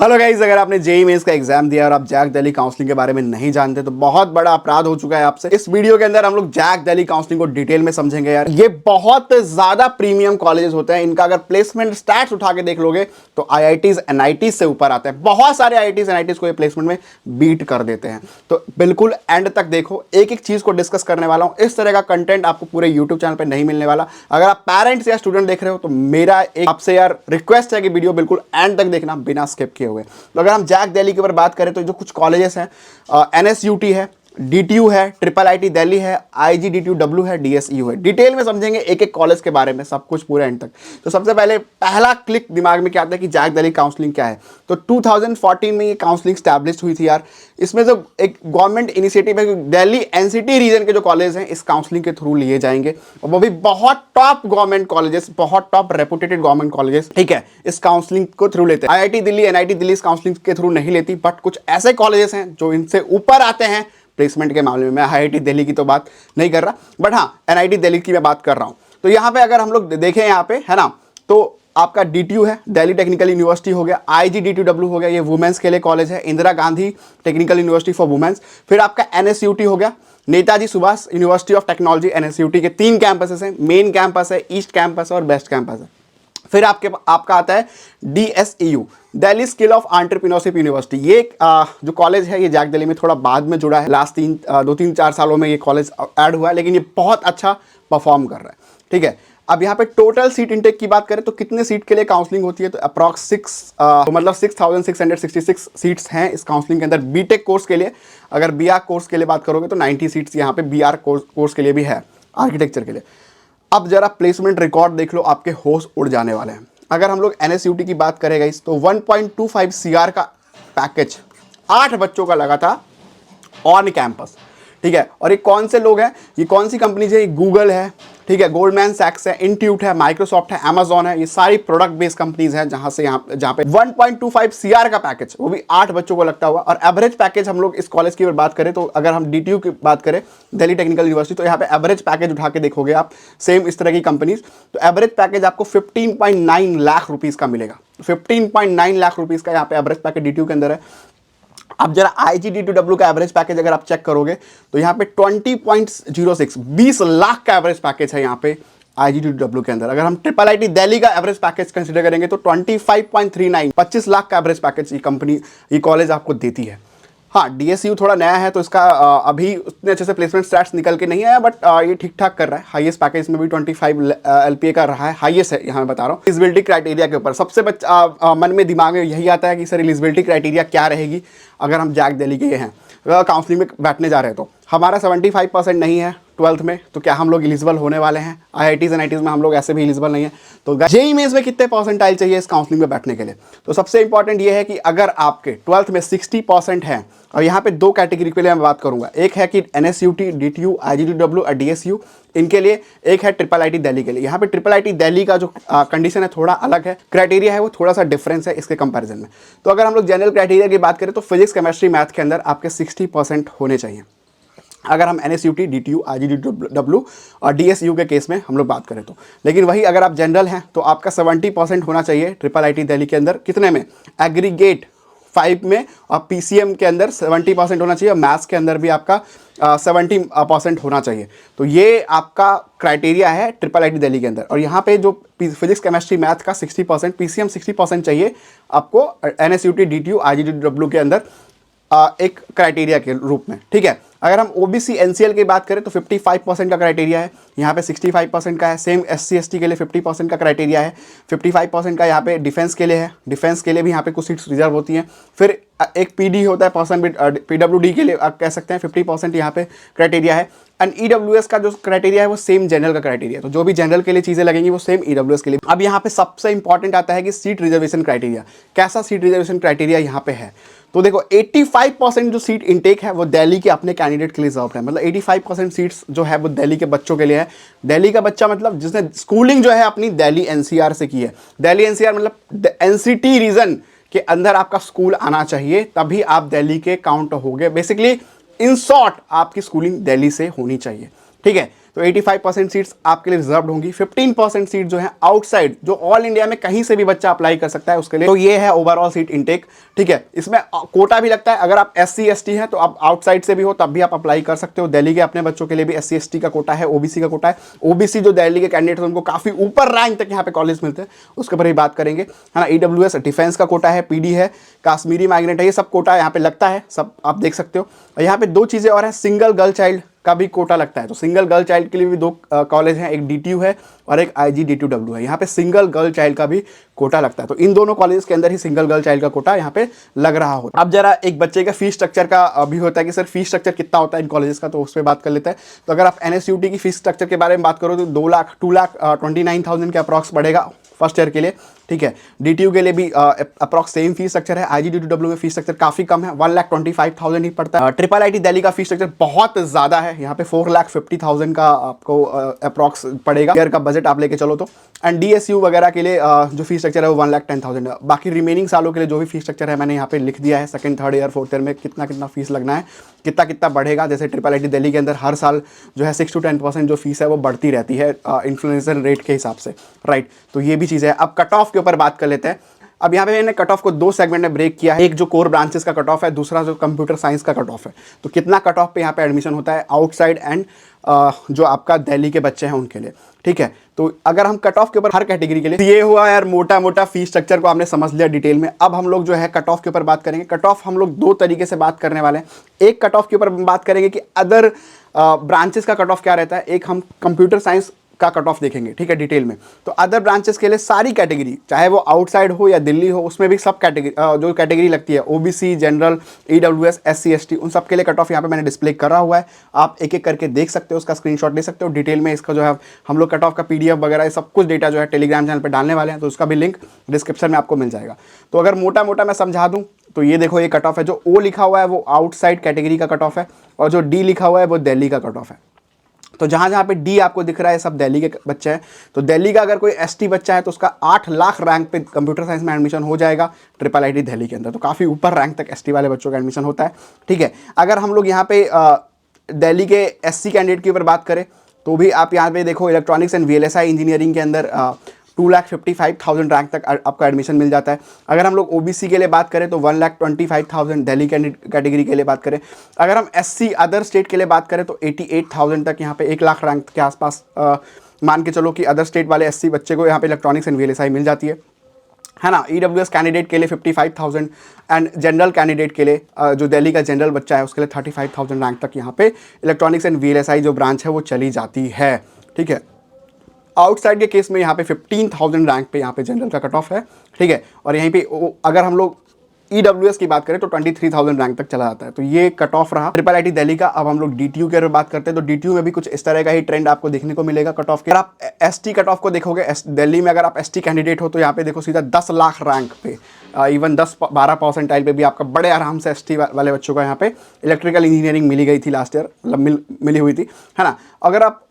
Hello guys, अगर आपने JEE mains का एग्जाम दिया और आप जैक दिल्ली काउंसलिंग के बारे में नहीं जानते तो बहुत बड़ा अपराध हो चुका है आपसे। इस वीडियो के अंदर हम लोग जैक दिल्ली काउंसलिंग को डिटेल में समझेंगे। यार ये बहुत ज्यादा प्रीमियम कॉलेजेस होते हैं, इनका अगर प्लेसमेंट स्टैट्स उठा के देख लोगे तो आईआईटीज एनआईटीज से ऊपर आते हैं। बहुत सारे आईआईटीज एनआईटीज को ये प्लेसमेंट में बीट कर देते हैं। तो बिल्कुल एंड तक देखो, एक एक चीज को डिस्कस करने वाला हूं। इस तरह का कंटेंट आपको पूरे यूट्यूब चैनल पर नहीं मिलने वाला। अगर आप पेरेंट्स या स्टूडेंट देख रहे हो तो मेरा एक आपसे यार रिक्वेस्ट है कि वीडियो बिल्कुल एंड तक देखना बिना स्किप किए हुए। तो अगर हम जैक दिल्ली के ऊपर बात करें तो जो कुछ कॉलेजेस हैं, एनएसयूटी है, डीटीयू है, ट्रिपल आईटी दिल्ली है, आईजीडीटीयू है, डीएसयू है। डिटेल में समझेंगे एक एक कॉलेज के बारे में, सब कुछ पूरे एंड तक। तो सबसे पहले पहला क्लिक दिमाग में क्या आता है कि जैक दिल्ली काउंसलिंग क्या है। तो 2014 में ये काउंसलिंग स्टैब्लिश हुई थी यार। इसमें जो एक गवर्नमेंट इनिशिएटिव है कि दिल्ली एनसीटी रीजन के जो कॉलेज हैं इस काउंसलिंग के थ्रू लिए जाएंगे, और वो भी बहुत टॉप गवर्नमेंट कॉलेजेस, बहुत टॉप रेपुटेटेड गवर्नमेंट कॉलेजेस, ठीक है, इस काउंसलिंग को थ्रू लेते हैं। आईआईटी दिल्ली, एनआईटी दिल्ली इस काउंसलिंग के थ्रू नहीं लेती, बट कुछ ऐसे कॉलेजेस हैं जो इनसे ऊपर आते हैं प्लेसमेंट के मामले में। मैं आईआईटी दिल्ली की तो बात नहीं कर रहा, बट हाँ एनआईटी दिल्ली की मैं बात कर रहा हूं। तो यहां पे अगर हम लोग देखें यहाँ पे, है ना, तो आपका डीटीयू है, दिल्ली टेक्निकल यूनिवर्सिटी हो गया, आईजीडीटीयू हो गया, ये वुमेन्स के लिए कॉलेज है, Indira Gandhi Technical University for Women's. फिर आपका एनएसयूटी हो गया, Netaji Subhash University of Technology. NSUT के 3 कैंपसेस हैं, मेन कैंपस है, ईस्ट कैंपस है और वेस्ट कैंपस है। फिर आपका आता है DSEU, Delhi Skill of Entrepreneurship University. ये जो कॉलेज है ये जैक दिल्ली में थोड़ा बाद में जुड़ा है, लास्ट 2-3-4 सालों में ये कॉलेज ऐड हुआ है, लेकिन ये बहुत अच्छा परफॉर्म कर रहा है, ठीक है। अब यहाँ पे टोटल सीट इंटेक की बात करें तो कितने सीट के लिए काउंसलिंग होती है, तो अप्रॉक्स 6,666 सीट्स हैं इस काउंसलिंग के अंदर। बीटेक कोर्स के लिए, अगर बीआर कोर्स के लिए बात करोगे तो 90 सीट्स यहाँ पे बीआर कोर्स के लिए भी है, आर्किटेक्चर के लिए। अब जरा प्लेसमेंट रिकॉर्ड देख लो, आपके होश उड़ जाने वाले हैं। अगर हम लोग एनएसयूटी की बात करें गाइस तो 1.25 सीआर का पैकेज 8 बच्चों का लगा था ऑन कैंपस, ठीक है। और ये कौन से लोग हैं, ये कौन सी कंपनीज है, गूगल है, ठीक है, गोल्डमैन सैक्स है, इंस्टीट्यूट है, माइक्रोसॉफ्ट है, अमेजॉन है। ये सारी प्रोडक्ट बेस्ड कंपनीज हैं जहां पे 1.25 सीआर का पैकेज, वो भी 8 बच्चों को लगता हुआ। और एवरेज पैकेज हम लोग इस कॉलेज की बात करें तो अगर हम डीटीयू की बात करें, दिल्ली टेक्निकल यूनिवर्सिटी, तो यहाँ पे एवरेज पैकेज उठा के देखोगे आप सेम इस तरह की कंपनीज, तो एवरेज पैकेज आपको 15.9 लाख रुपीज का मिलेगा। 15.9 लाख रुपीज का यहाँ पे एवरेज पैकेज डीटीयू के अंदर है। अब जरा आईजीडीटीयू का एवरेज पैकेज अगर आप चेक करोगे तो यहाँ पे 20.06 20 लाख का एवरेज पैकेज है यहाँ पे आईजीडीटीयू के अंदर। अगर हम ट्रिपल आईटी दिल्ली का एवरेज पैकेज कंसीडर करेंगे तो 25.39 25 लाख का एवरेज पैकेज ये कॉलेज आपको देती है। हाँ, डीएसयू थोड़ा नया है तो इसका अभी उतने अच्छे से प्लेसमेंट स्टैट्स निकल के नहीं आया, बट ये ठीक ठाक कर रहा है। हाईएस्ट पैकेज में भी 25 एलपीए का रहा है, हाईएस्ट है। यहाँ मैं बता रहा हूँ एलिजिबिलिटी क्राइटेरिया के ऊपर सबसे मन में दिमाग में यही आता है कि सर एलिजिबिलिटी क्राइटेरिया क्या रहेगी अगर हम जैक दिल्ली के हैं, काउंसलिंग में बैठने जा रहे हैं। तो हमारा 75% नहीं है 12th में, तो क्या हम लोग एलिजिबल होने वाले हैं? आईआईटीज एनआईटीज में हम लोग ऐसे भी एलिजिबल नहीं है। तो जेईई मेंस में कितने परसेंटाइल चाहिए इस काउंसलिंग में बैठने के लिए? तो सबसे इंपॉर्टेंट ये है कि अगर आपके 12th में 60% है, और यहाँ पे 2 कैटेगरी के लिए मैं बात करूंगा, एक है कि एनएसयूटी, डीटीयू, आईजीडीटीयू और डीएसयू इनके लिए, एक है ट्रिपल आईटी दिल्ली के लिए। यहाँ पे ट्रिपल आईटी दिल्ली का जो कंडीशन है थोड़ा अलग है, क्राइटेरिया है वो थोड़ा सा डिफरेंस है इसके कंपैरिजन में। तो अगर हम लोग जनरल क्राइटेरिया की बात करें तो फिजिक्स, केमिस्ट्री, मैथ के अंदर आपके 60% होने चाहिए। अगर हम एनएसयूटी, डीटीयू, आईजीडीटीयू और डीएसयू के केस में हम लोग बात करें तो, लेकिन वही अगर आप जनरल हैं तो आपका 70% होना चाहिए ट्रिपल आईटी दिल्ली के अंदर। कितने में? एग्रीगेट 5 में, और पीसीएम के अंदर 70% होना चाहिए, और मैथ्स के अंदर भी आपका 70% होना चाहिए। तो ये आपका क्राइटेरिया है ट्रिपल आईटी दिल्ली के अंदर। और यहाँ पे जो फिजिक्स, केमिस्ट्री, मैथ का 60%, पीसीएम 60% चाहिए आपको एनएसयूटी, डीटीयू, आईजीडीटीयू के अंदर एक क्राइटेरिया के रूप में, ठीक है। अगर हम ओबीसी एनसीएल की बात करें तो 55% का क्राइटेरिया है, यहाँ पे 65% का है। सेम एससी एसटी के लिए 50% का क्राइटेरिया है, 55% का यहाँ पे डिफेंस के लिए है। डिफेंस के लिए भी यहाँ पे कुछ सीट्स रिजर्व होती हैं। फिर एक पीडी होता है पर्सन, पीडब्ल्यूडी के लिए आप कह सकते हैं 50% यहाँ पे क्राइटेरिया है। एंड ईडब्ल्यूएस का जो क्राइटेरिया है वो सेम जनरल का क्राइटेरिया है, तो जो भी जनरल के लिए चीज़ें लगेंगी वो सेम ईडब्ल्यूएस के लिए। अब यहाँ पे सबसे इंपॉर्टेंट आता है कि सीट रिजर्वेशन क्राइटेरिया। कैसा सीट रिजर्वेशन क्राइटेरिया यहाँ पे है? तो देखो 85% जो सीट इनटेक है वो दिल्ली के अपने कैंडिडेट के लिए रिजर्व है। मतलब 85% सीट्स जो है वो दिल्ली के बच्चों के लिए है। दिल्ली का बच्चा मतलब जिसने स्कूलिंग जो है अपनी दिल्ली एनसीआर से की है। दिल्ली एनसीआर मतलब एनसीटी रीजन के अंदर आपका स्कूल आना चाहिए, तभी आप दिल्ली के काउंट होगे। बेसिकली इन शॉर्ट आपकी स्कूलिंग दिल्ली से होनी चाहिए, ठीक है। तो 85% सीट्स आपके लिए रिजर्व होंगी। 15% सीट जो है आउटसाइड, जो ऑल इंडिया में कहीं से भी बच्चा अप्लाई कर सकता है उसके लिए। तो ये है ओवरऑल सीट इनटेक, ठीक है। इसमें कोटा भी लगता है, अगर आप SC ST हैं तो आप आउटसाइड से भी हो तब भी आप अप्लाई कर सकते हो। दिल्ली के अपने बच्चों के लिए भी SC ST का कोटा है, OBC का कोटा है। OBC जो दिल्ली के कैंडिडेट हैं उनको काफी ऊपर रैंक तक यहाँ पे कॉलेज मिलते हैं, उसके ऊपर ही बात करेंगे, है ना। EWS डिफेंस का कोटा है, PD है, कश्मीरी माइग्रेंट है, ये सब कोटा यहाँ पे लगता है, सब आप देख सकते हो। और यहाँ पे दो चीजें और हैं, सिंगल गर्ल चाइल्ड का भी कोटा लगता है। तो सिंगल गर्ल चाइल्ड के लिए भी दो कॉलेज हैं, एक DTU है और एक IGDTW है। यहाँ पे सिंगल गर्ल चाइल्ड का भी कोटा लगता है। तो इन दोनों कॉलेज के अंदर ही सिंगल गर्ल चाइल्ड का कोटा यहाँ पे लग रहा हो। अब जरा एक बच्चे का फीस स्ट्रक्चर का भी होता है कि सर फीस स्ट्रक्चर कितना होता है इन कॉलेजेस का, तो उस पर बात कर लेते हैं। तो अगर आप NSUT की फीस स्ट्रक्चर के बारे में बात करो तो 2,29,000 के अप्रॉक्स पड़ेगा फर्स्ट ईयर के लिए, ठीक है। DTU के लिए भी अप्रॉक्स सेम फीस स्ट्रक्चर है। IGDTW में फीस स्ट्रक्चर काफी कम है, 1,25,000 ही पड़ता है। IIIT दिल्ली का फीस स्ट्रक्चर बहुत ज्यादा है, यहाँ पे 4,50,000 का आपको अप्रॉक्स पड़ेगा ईयर का बजट आप लेके चलो तो। एंड DSU वगैरह के लिए जो फीस स्ट्रक्चर है वो 1,10,000 है। बाकी रिमेनिंग सालों के लिए जो भी फीस स्ट्रक्चर है मैंने यहाँ पे लिख दिया है, second third year fourth year में कितना कितना फीस लगना है, कितना कितना बढ़ेगा। जैसे IIIT दिल्ली के अंदर हर साल जो है 6 to 10% जो फीस है वो बढ़ती रहती है इन्फ्लुएंसर रेट के हिसाब से, राइट। तो ये भी चीज़ है। अब कट ऑफ के ऊपर बात कर लेते हैं। अब यहाँ पे मैंने कट ऑफ को दो सेगमेंट में ब्रेक किया है, एक जो कोर ब्रांचेस का कट ऑफ है, दूसरा जो कंप्यूटर साइंस का कट ऑफ है। तो कितना कट ऑफ पे यहाँ पे एडमिशन होता है आउटसाइड एंड जो आपका दिल्ली के बच्चे हैं उनके लिए, ठीक है। तो अगर हम कट ऑफ के ऊपर हर कैटेगरी के लिए, ये हुआ यार मोटा मोटा फीस स्ट्रक्चर को आपने समझ लिया डिटेल में। अब हम लोग जो है कट ऑफ के ऊपर बात करेंगे। कट ऑफ हम लोग दो तरीके से बात करने वाले हैं। एक कट ऑफ के ऊपर बात करेंगे कि अदर ब्रांचेस का कट ऑफ क्या रहता है, एक हम कंप्यूटर साइंस का कट ऑफ देखेंगे, ठीक है, डिटेल में। तो अदर ब्रांचेस के लिए सारी कैटेगरी, चाहे वो आउटसाइड हो या दिल्ली हो, उसमें भी सब कैटेगरी जो कैटेगरी लगती है, OBC, general, EWS, SC ST, उन सब के लिए कट ऑफ यहाँ पे मैंने डिस्प्ले करा हुआ है। आप एक एक करके देख सकते हो, उसका स्क्रीनशॉट ले सकते हो। डिटेल में इसका जो है हम लोग कट ऑफ का PDF वगैरह सब कुछ डेटा जो है टेलीग्राम चैनल पर डालने वाले हैं, तो उसका भी लिंक डिस्क्रिप्शन में आपको मिल जाएगा। तो अगर मोटा मोटा मैं समझा दूँ तो ये देखो, ये कट ऑफ है। जो O लिखा हुआ है वो आउटसाइड कैटेगरी का कट ऑफ है, और जो D लिखा हुआ है वो दिल्ली का कट ऑफ है। तो जहाँ जहाँ पे D आपको दिख रहा है सब दिल्ली के बच्चे हैं। तो दिल्ली का अगर कोई ST बच्चा है तो उसका 8 लाख रैंक पे कंप्यूटर साइंस में एडमिशन हो जाएगा IIIT दिल्ली के अंदर। तो काफ़ी ऊपर रैंक तक ST वाले बच्चों का एडमिशन होता है, ठीक है। अगर हम लोग यहाँ पे दिल्ली के SC कैंडिडेट के ऊपर बात करें तो भी आप यहाँ पे देखो, इलेक्ट्रॉनिक्स एंड VLSI इंजीनियरिंग के अंदर 2,55,000 रैंक तक आपका एडमिशन मिल जाता है। अगर हम लोग OBC के लिए बात करें तो 1,25,000, दिल्ली कैटेगरी के लिए बात करें। अगर हम SC अदर स्टेट के लिए बात करें तो 88,000 तक, यहाँ पे 1 लाख रैंक के आसपास मान के चलो कि अदर स्टेट वाले SC बच्चे को यहाँ पे इलेक्ट्रॉनिक्स एंड VLSI मिल जाती है ना। EWS कैंडिडेट के लिए 55,000 एंड जनरल कैंडिडेट के लिए जो दिल्ली का जनरल बच्चा है उसके लिए 35,000 रैंक तक यहाँ पे इलेक्ट्रॉनिक्स एंड VLSI जो ब्रांच है वो चली जाती है, ठीक है। आउटसाइड के केस में यहाँ पे 15,000 रैंक पे यहाँ पे जनरल का कट ऑफ है, ठीक है। और यहीं पे अगर हम लोग EWS की बात करें तो 23,000 रैंक तक चला जाता है। तो ये कट ऑफ रहा IIIT दिल्ली का। अब हम लोग DTU के बात करते हैं तो DTU में भी कुछ इस तरह का ही ट्रेंड आपको देखने को मिलेगा कट ऑफ के। अगर आप ST कट ऑफ को देखोगे, दिल्ली में अगर आप ST कैंडिडेट हो तो यहाँ पे देखो सीधा 10 लाख रैंक पे, इवन 10-12 परसेंटाइल पे भी आपका बड़े आराम से ST वाले बच्चों को यहाँ पे इलेक्ट्रिकल इंजीनियरिंग मिली गई थी लास्ट ईयर, मतलब मिली हुई थी, है ना। अगर आप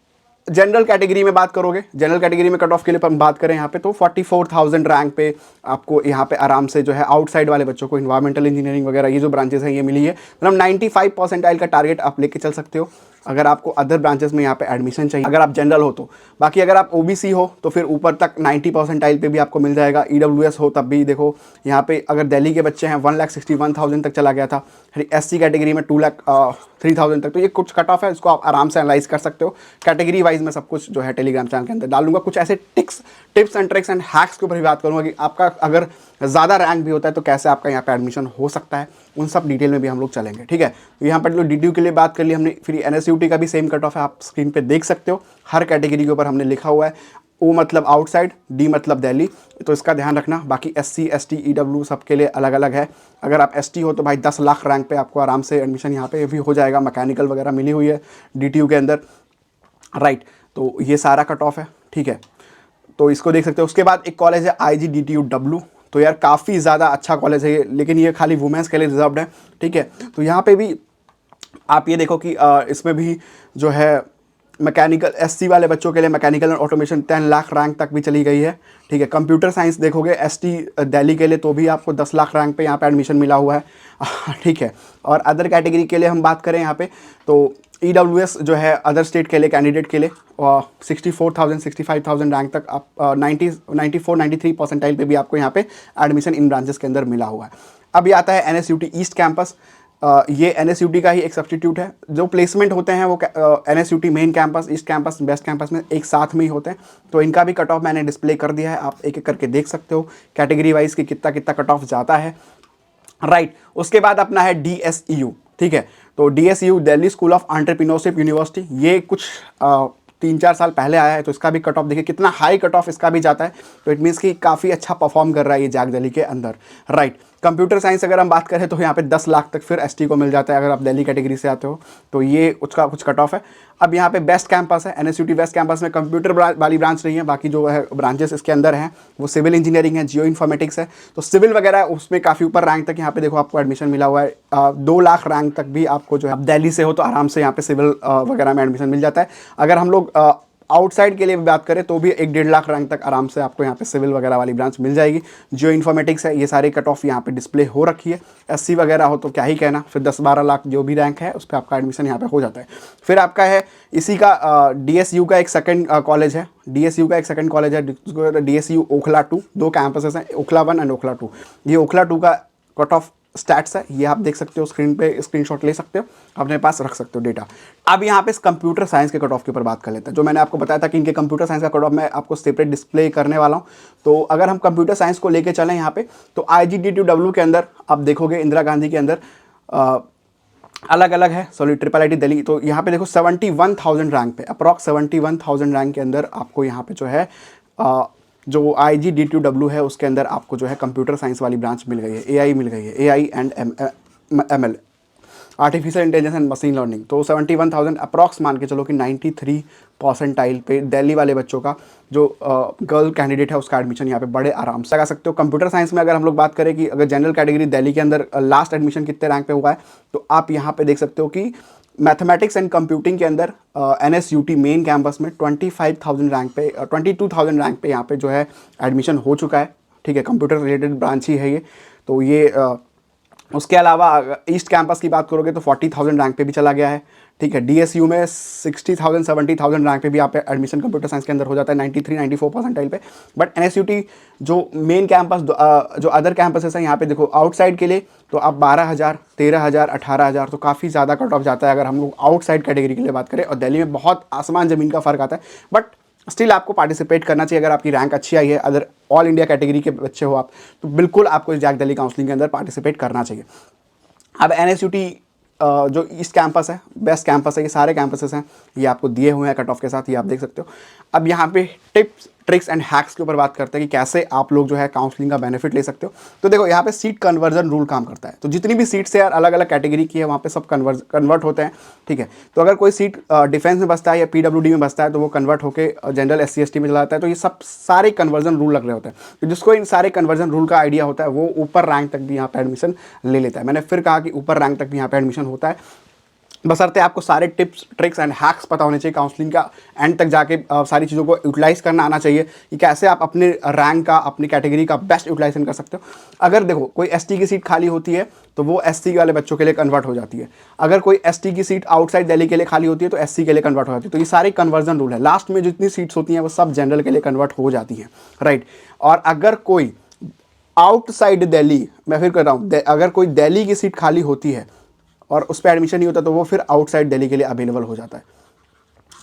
जनरल कैटेगरी में बात करोगे, जनरल कैटेगरी में कट ऑफ के लिए हम बात करें यहाँ पे तो 44,000 रैंक पे आपको यहाँ पे आराम से जो है आउटसाइड वाले बच्चों को इन्वायरमेंटल इंजीनियरिंग वगैरह ये जो ब्रांचेस हैं ये मिली है। मतलब 95 परसेंटाइल का टारगेट आप लेके चल सकते हो अगर आपको अदर ब्रांचेस में यहाँ पे एडमिशन चाहिए, अगर आप जनरल हो तो। बाकी अगर आप OBC हो तो फिर ऊपर तक 90 परसेंटाइल पे भी आपको मिल जाएगा। EWS हो तब भी देखो यहाँ पे अगर दिल्ली के बच्चे हैं 1,61,000 तक चला गया था। SC कैटेगरी में 2,03,000 तक। तो ये कुछ कट ऑफ है, इसको आप आराम से एनालाइज कर सकते हो। कैटेगरी वाइज में सब कुछ जो है टेलीग्राम चैनल के अंदर डालूंगा। कुछ ऐसे tips and tricks and hacks के ऊपर भी बात करूँगा कि आपका अगर ज़्यादा रैंक भी होता है तो कैसे आपका यहाँ पे एडमिशन हो सकता है, उन सब डिटेल में भी हम लोग चलेंगे, ठीक है। तो यहाँ पर जो DTU के लिए बात कर ली हमने, फिर NSUT का भी सेम कट ऑफ है, आप स्क्रीन पे देख सकते हो। हर कैटेगरी के ऊपर हमने लिखा हुआ है, O मतलब आउटसाइड, D मतलब दिल्ली, तो इसका ध्यान रखना। बाकी SC ST EW सबके लिए अलग अलग है। अगर आप ST हो तो भाई 10 लाख रैंक पे आपको आराम से एडमिशन यहाँ पे भी हो जाएगा। मैकेनिकल वगैरह मिली हुई है DTU के अंदर, राइट। तो ये सारा कट ऑफ है, ठीक है। तो इसको देख सकते हो। उसके बाद एक कॉलेज है IGDTUW, तो यार काफ़ी ज़्यादा अच्छा कॉलेज है ये, लेकिन ये खाली वुमेंस के लिए रिजर्व्ड है, ठीक है। तो यहाँ पे भी आप ये देखो कि इसमें भी जो है मैकेनिकल SC वाले बच्चों के लिए mechanical and automation 10 lakh rank तक भी चली गई है, ठीक है। कंप्यूटर साइंस देखोगे ST दिल्ली के लिए तो भी आपको 10 लाख रैंक पे यहाँ पे एडमिशन मिला हुआ है, ठीक है। और अदर कैटेगरी के लिए हम बात करें यहाँ पे तो EWS जो है अदर स्टेट के लिए कैंडिडेट के लिए 64,000 65,000 रैंक तक आप 94 93 परसेंटाइल पे भी आपको यहाँ पे एडमिशन इन ब्रांचेस के अंदर मिला हुआ है। अब ये आता है NSUT ईस्ट कैंपस। ये NSUT का ही एक सब्स्टिट्यूट है। जो प्लेसमेंट होते हैं वो NSUT main campus, east campus, west campus में एक साथ में ही होते हैं। तो इनका भी कट ऑफ मैंने डिस्प्ले कर दिया है, आप एक एक करके देख सकते हो कैटेगरी वाइज कि कितना कितना कट ऑफ जाता है, राइट। उसके बाद अपना है DSEU, ठीक है। तो DSEU Delhi school of Entrepreneurship University, ये कुछ 3-4 साल पहले आया है। तो इसका भी कट ऑफ देखिए कितना हाई कट ऑफ इसका भी जाता है। तो इट मीन्स कि काफ़ी अच्छा परफॉर्म कर रहा है ये जैक दिल्ली के अंदर, राइट। कंप्यूटर साइंस अगर हम बात करें तो यहाँ पे 10 लाख तक फिर ST को मिल जाता है अगर आप दिल्ली कैटेगरी से आते हो। तो ये उसका कुछ कट ऑफ है। अब यहाँ पे बेस्ट कैंपस है, NSUT वेस्ट कैंपस में कंप्यूटर वाली ब्रांच नहीं है, बाकी जो है ब्रांचेस इसके अंदर हैं वो सिविल इंजीनियरिंग है, जियो इन्फॉर्मेटिक्स है। तो सिविल वगैरह उसमें काफ़ी ऊपर रैंक तक यहाँ पे देखो आपको एडमिशन मिला हुआ है। 2 लाख रैंक तक भी आपको जो है, आप दिल्ली से हो तो आराम से यहाँ पे सिविल वगैरह में एडमिशन मिल जाता है। अगर हम लोग आउटसाइड के लिए बात करें तो भी 1-1.5 लाख रैंक तक आराम से आपको यहाँ पे सिविल वगैरह वाली ब्रांच मिल जाएगी। जियो इन्फॉर्मेटिक्स है, ये सारे कट ऑफ यहाँ पे डिस्प्ले हो रखी है। SC वगैरह हो तो क्या ही कहना, फिर 10-12 लाख जो भी रैंक है उस पर आपका एडमिशन यहाँ पे हो जाता है। फिर आपका है इसी का DSU का एक सेकंड कॉलेज है, DSU का एक सेकंड कॉलेज है, DSU ओखला 2। 2 कैंपसेस हैं, ओखला 1 एंड ओखला 2। ये ओखला 2 का कट ऑफ स्टैट्स है, ये आप देख सकते हो स्क्रीन पे, स्क्रीनशॉट ले सकते हो, अपने पास रख सकते हो डेटा। अब यहाँ पे कंप्यूटर साइंस के कट ऑफ के ऊपर बात कर लेते हैं। जो मैंने आपको बताया था कि इनके कंप्यूटर साइंस का कट ऑफ मैं आपको सेपरेट डिस्प्ले करने वाला हूँ। तो अगर हम कंप्यूटर साइंस को लेके चलें यहाँ पे, तो IGDTW के अंदर आप देखोगे इंदिरा गांधी के अंदर अलग अलग है। सॉरी, IIIT दिल्ली, तो यहाँ पे देखो 71,000 रैंक पे, अप्रॉक्स 71,000 रैंक के अंदर आपको यहाँ पे जो है जो IGDTW है उसके अंदर आपको जो है कंप्यूटर साइंस वाली ब्रांच मिल गई है, AI मिल गई है, AI and ML, artificial intelligence and machine learning. तो 71,000 अप्रॉक्स मान के चलो कि 93 परसेंटाइल पे दिल्ली वाले बच्चों का जो गर्ल कैंडिडेट है उसका एडमिशन यहाँ पे बड़े आराम से लगा सकते हो। कंप्यूटर साइंस में अगर हम लोग बात करें कि अगर जनरल कैटेगरी दिल्ली के अंदर लास्ट एडमिशन कितने रैंक पे हुआ है, तो आप यहाँ पे देख सकते हो कि मैथमेटिक्स एंड कंप्यूटिंग के अंदर NSUT मेन कैंपस में 25,000 रैंक पे 22,000 रैंक पे यहाँ पे जो है एडमिशन हो चुका है, ठीक है। कंप्यूटर रिलेटेड ब्रांच ही है ये। तो ये उसके अलावा ईस्ट कैंपस की बात करोगे तो 40,000 रैंक पे भी चला गया है, ठीक है। DSU में 60,000 70,000 रैंक पे भी आप एडमिशन कंप्यूटर साइंस के अंदर हो जाता है 93-94 परसेंटाइल पे। बट NSUT जो मेन कैंपस, जो अदर कैंपसेस हैं यहाँ पे देखो आउटसाइड के लिए तो आप 12,000 13,000 18,000, तो काफ़ी ज़्यादा कट ऑफ जाता है अगर हम लोग आउटसाइड कैटेगरी के लिए बात करें। और दिल्ली में बहुत आसमान ज़मीन का फ़र्क आता है, बट स्टिल आपको पार्टिसिपेट करना चाहिए। अगर आपकी रैंक अच्छी आई है, अदर ऑल इंडिया कैटेगरी के बच्चे हो आप, तो बिल्कुल आपको इस जैक दिल्ली काउंसलिंग के अंदर पार्टिसिपेट करना चाहिए। अब NSUT जो ईस्ट कैंपस है, बेस्ट कैंपस है, ये सारे कैंपसेस हैं, ये आपको दिए हुए हैं कट ऑफ के साथ, ये आप देख सकते हो। अब यहाँ पे टिप्स ट्रिक्स एंड हैक्स के ऊपर बात करते हैं कि कैसे आप लोग जो है काउंसलिंग का बेनिफिट ले सकते हो। तो देखो यहाँ पे सीट कन्वर्जन रूल काम करता है। तो जितनी भी सीट्स है यार अलग अलग कैटेगरी की है, वहाँ पे सब कन्वर्ट होते हैं, ठीक है। तो अगर कोई सीट डिफेंस में बसता है या PWD में बसता है तो वो कन्वर्ट होकर जनरल SC ST में चला जाता है। तो ये सब सारे कन्वर्जन रूल लग रहे होते हैं। तो जिसको इन सारे कन्वर्जन रूल का आइडिया होता है वो ऊपर रैंक तक भी यहाँ पे एडमिशन ले लेता है। मैंने फिर कहा कि ऊपर रैंक तक भी यहाँ पे एडमिशन होता है, बशर्ते आपको सारे टिप्स ट्रिक्स एंड हैक्स पता होने चाहिए। काउंसलिंग का एंड तक जाके सारी चीज़ों को यूटिलाइज़ करना आना चाहिए कि कैसे आप अपने रैंक का, अपनी कैटेगरी का बेस्ट यूटिलाइजेशन कर सकते हो। अगर देखो कोई ST की सीट खाली होती है तो वो SC वाले बच्चों के लिए कन्वर्ट हो जाती है। अगर कोई ST की सीट आउटसाइड दिल्ली के लिए खाली होती है तो SC के लिए कन्वर्ट हो जाती है। तो ये सारे कन्वर्जन रूल है। लास्ट में जितनी सीट्स होती हैं वो सब जनरल के लिए कन्वर्ट हो जाती हैं, राइट। और अगर कोई आउटसाइड दिल्ली, मैं फिर कर रहा हूँ, अगर कोई दिल्ली की सीट खाली होती है और उस पर एडमिशन नहीं होता तो वो फिर आउटसाइड दिल्ली के लिए अवेलेबल हो जाता है।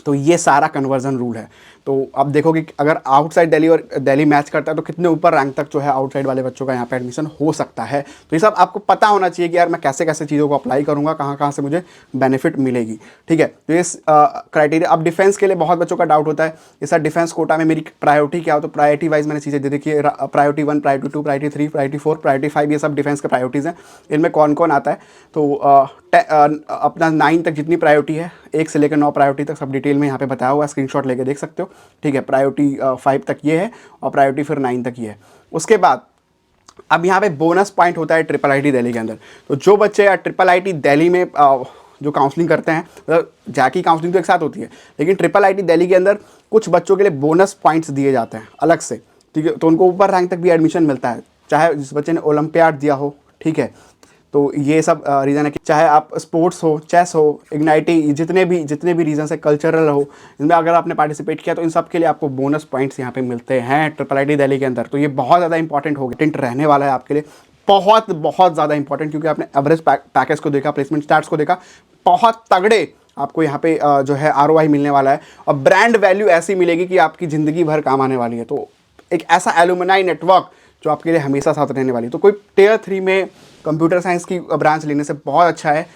तो ये सारा कन्वर्जन रूल है। तो अब देखो कि अगर आउटसाइड दिल्ली और दिल्ली मैच करता है तो कितने ऊपर रैंक तक जो है आउटसाइड वाले बच्चों का यहाँ पे एडमिशन हो सकता है। तो ये सब आपको पता होना चाहिए कि यार मैं कैसे कैसे चीज़ों को अप्लाई करूँगा, कहाँ कहाँ से मुझे बेनिफिट मिलेगी, ठीक है। तो ये क्राइटेरिया। अब डिफेंस के लिए बहुत बच्चों का डाउट होता है ये सर डिफेंस कोटा में मेरी प्रायोरिटी क्या हो। तो प्रायोरिटी वाइज मैंने चीज़ें दे देखी है, priority 1, priority 2, priority 3, priority 4, priority 5, ये सब डिफेंस के प्रायोरिटीज़ हैं। इनमें कौन कौन आता है तो अपना 9 तक जितनी प्रायोरिटी है, 1 से लेकर 9 प्रायोरिटी तक सब डिटेल में यहाँ पे बताया हुआ है, स्क्रीनशॉट लेके देख सकते हो, ठीक है। प्रायोरिटी 5 तक ये है और प्रायोरिटी फिर 9 तक ये है। उसके बाद अब यहाँ पे बोनस पॉइंट होता है IIIT दिल्ली के अंदर। तो जो बच्चे IIIT दिल्ली में जो काउंसलिंग करते हैं, मतलब जैकी काउंसलिंग तो एक साथ होती है, लेकिन IIIT दिल्ली के अंदर कुछ बच्चों के लिए बोनस पॉइंट्स दिए जाते हैं अलग से, ठीक है। तो उनको ऊपर रैंक तक भी एडमिशन मिलता है, चाहे जिस बच्चे ने ओलंपियाड दिया हो, ठीक है। तो ये सब रीज़न है कि चाहे आप स्पोर्ट्स हो, चेस हो, इग्नाइटी, जितने भी रीजन है, कल्चरल हो, इनमें अगर आपने पार्टिसिपेट किया तो इन सब के लिए आपको बोनस पॉइंट्स यहाँ पे मिलते हैं IIIT दिल्ली के अंदर। तो ये बहुत ज़्यादा इंपॉर्टेंट हो गया, रहने वाला है आपके लिए, बहुत बहुत ज़्यादा इंपॉर्टेंट, क्योंकि आपने एवरेज पैकेज को देखा, प्लेसमेंट स्टार्ट्स को देखा, बहुत तगड़े आपको यहाँ पे जो है ROI मिलने वाला है, और ब्रांड वैल्यू ऐसी मिलेगी कि आपकी ज़िंदगी भर काम आने वाली है। तो एक ऐसा एलुमनाई नेटवर्क जो आपके लिए हमेशा साथ रहने वाली। तो कोई Tier 3 में कंप्यूटर साइंस की ब्रांच लेने से बहुत अच्छा है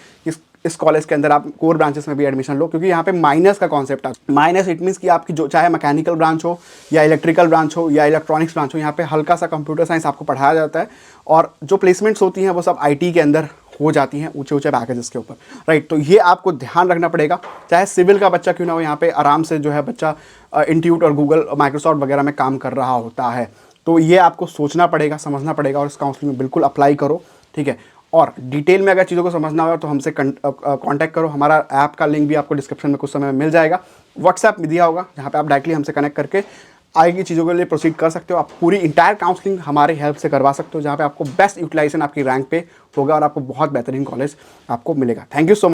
इस कॉलेज के अंदर आप कोर ब्रांचेस में भी एडमिशन लो, क्योंकि यहाँ पे माइनस का कॉन्सेप्ट है। माइनस इट मीन्स कि आपकी जो चाहे मैकेनिकल ब्रांच हो या इलेक्ट्रिकल ब्रांच हो या इलेक्ट्रॉनिक्स ब्रांच हो, यहाँ पे हल्का सा कंप्यूटर साइंस आपको पढ़ाया जाता है, और जो प्लेसमेंट्स होती हैं वो सब IT के अंदर हो जाती हैं, ऊंचे ऊंचे पैकेजेस के ऊपर, राइट। तो ये आपको ध्यान रखना पड़ेगा, चाहे सिविल का बच्चा क्यों ना हो, यहाँ पे आराम से जो है बच्चा इंस्टीट्यूट और गूगल, माइक्रोसॉफ्ट वगैरह में काम कर रहा होता है। तो ये आपको सोचना पड़ेगा, समझना पड़ेगा, और इस काउंसलिंग में बिल्कुल अप्लाई करो, ठीक है। और डिटेल में अगर चीज़ों को समझना हो तो हमसे कांटेक्ट करो। हमारा ऐप का लिंक भी आपको डिस्क्रिप्शन में कुछ समय में मिल जाएगा, व्हाट्सएप में दिया होगा, जहाँ पे आप डायरेक्टली हमसे कनेक्ट करके आगे की चीज़ों के लिए प्रोसीड कर सकते हो। आप पूरी इंटायर काउंसलिंग हमारी हेल्प से करवा सकते हो, जहाँ पे आपको बेस्ट यूटिलाइजेशन आपकी रैंक पे होगा और आपको बहुत बेहतरीन कॉलेज आपको मिलेगा। Thank you so much.